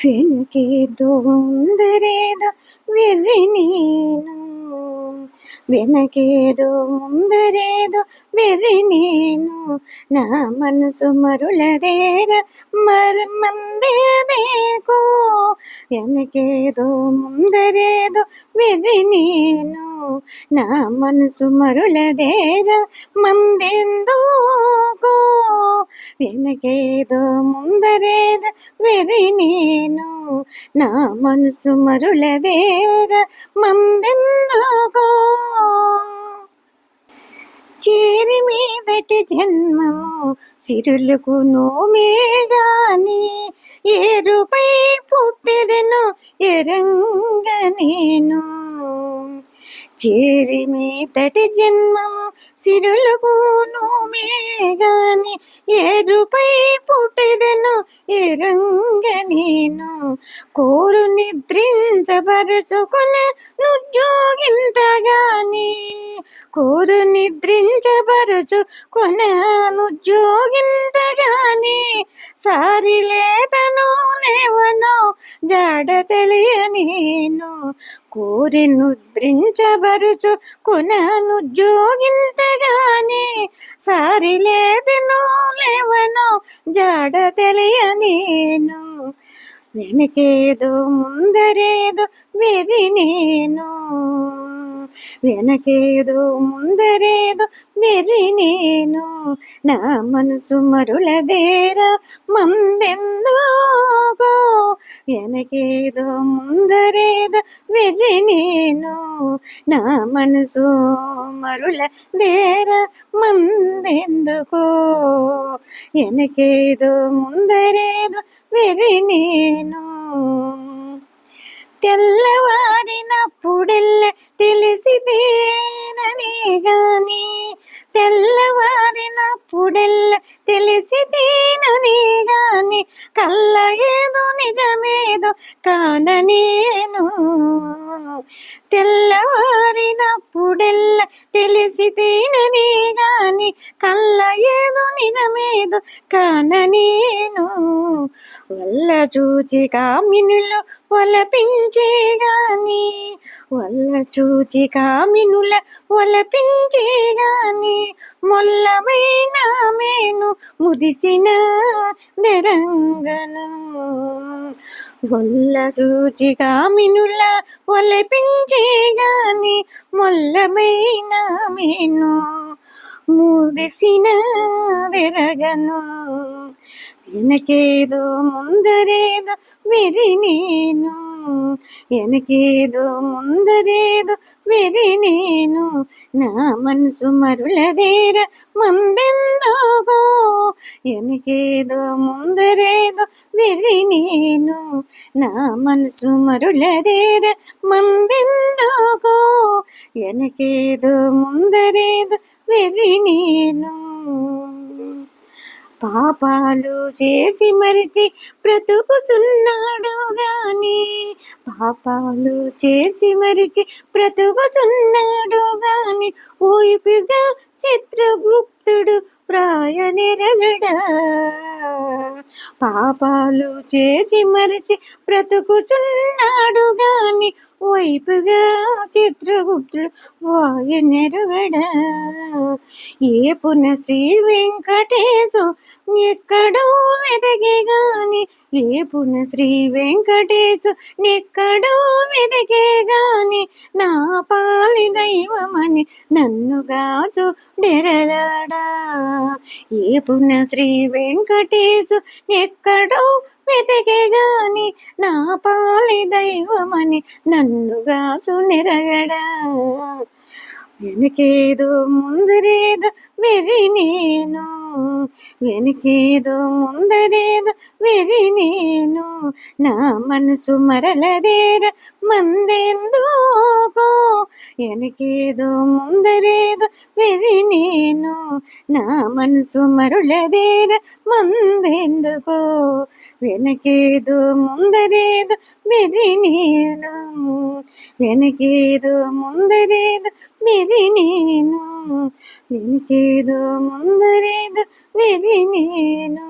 వెనకేదో ముందరేదో వెర్రి నేను, వెనకేదో ముందరేదో వెర్రి నేను, నా మనసు మరులదేర మర్మందేదేకో. వెనకేదో ముందరేదో వెర్రి నేను, నా మనసు మరులదేర మందెందుకో. వెనకేదో ముందరేదో వెర్రి నేను, నా మనసు మరులదేర మందెందుకో. చేరి మీదటి జన్మము సిరులకు నోమేగాని, ఏరుపై పుట్టెదను ఎరంగ నేను. చేరి మీదటి జన్మము సిరులకు నోమేగాని, ఏరుపై పుట్టెదను ఎరంగ నేను. కోరు నిద్రించబరుచుకున్న నుద్యోగింతగాని, కోరు నిద్రించబరుచు కొనుద్యోగింతగాని, సారి లేదనో లేవనో జాడ తెలియనేను. కోరి నిద్రించబరుచు కొనుద్యోగింతగాని, సారి లేదనో లేవనో జాడ తెలియనేను. వెనకేదో ముందరేదో వెర్రి నేను, వెనకేదో ముందరేదో వెర్రి నేను, నా మనసు మరులదేర మందెందుకో. వెనకేదో ముందరేదో వెర్రి నేను, నా మనసు మరులదేర మందెందుకో. వెనకేదో ముందరేదో వెర్రి నేను. తెల్లవారినప్పుడెల్ల తెలిసిదేనని గాని, తెల్లవారినప్పుడెల్ల తెలిసిదేనని గాని, కళ్ళ ఏదో నిజమేదో కాననేను. తెల్లవారినప్పుడెల్ల తెలిసిదేనని గాని, కళ్ళ ఏదో నిజమేదో కాననేను. వల్ల చూచి కామినులు ఒలపించే గాని, వల్ల చూచి కామినుల ఒలపించే గాని, మొల్లమైన మేను ముదిసిన దెరంగను. వల్ల చూచి కామినుల ఒలపించే గాని, మొల్లమైన మేను ముదిసిన దెరగను. వెనకేదో ముందరేదో వెర్రి నేను, వెనకేదో ముందరేదో వెర్రి నేను, నా మనసు మరులదేర మందెందుకో. వెనకేదో ముందరేదో వెర్రి నేను, నా మనసు మరులదేర మందెందుకో. వెనకేదో ముందరేదో వెర్రి నేను. పాపాలు చేసి మరిచి బ్రతుకుచున్నాడు గాని, పాపాలు చేసి మరిచి బ్రతుకుచున్నాడు గాని, ఊపిగా చిత్రగుప్తుడు ప్రాయనెరగడా. పాపాలు చేసి మరిచి బ్రతుకుచున్నాడు గాని, వైపుగా చిత్రగుప్తుడు వాయనెరుగడా. ఏపున శ్రీ వెంకటేశు ఎక్కడో వెదగే గాని, ఏపున శ్రీ వెంకటేశు ఎక్కడో వెదగే గాని, నా పాలి దైవమని నన్నుగాచు డెరగడా. ఏపున శ్రీ వెంకటేశు ఎక్కడో వెతికే గాని, నా పాలి దైవమని నన్నుగాచు నెరగడా. వెనకేదో ముందరేదో వెర్రి నేను, వెనకేదో ముందరేదో వెర్రి నేను, నా మనసు మరలదేర మందెందుకో. వెనకేదో ముందరేదో వెర్రి నేను, నా మనసు మరులదేర మందెందుకో. వెనకేదో ముందరేదో వెర్రి నేను, వెనకేదో ముందరేదో వెర్రి నేను, వెనకేదో ముందరేదో వెర్రి నేను.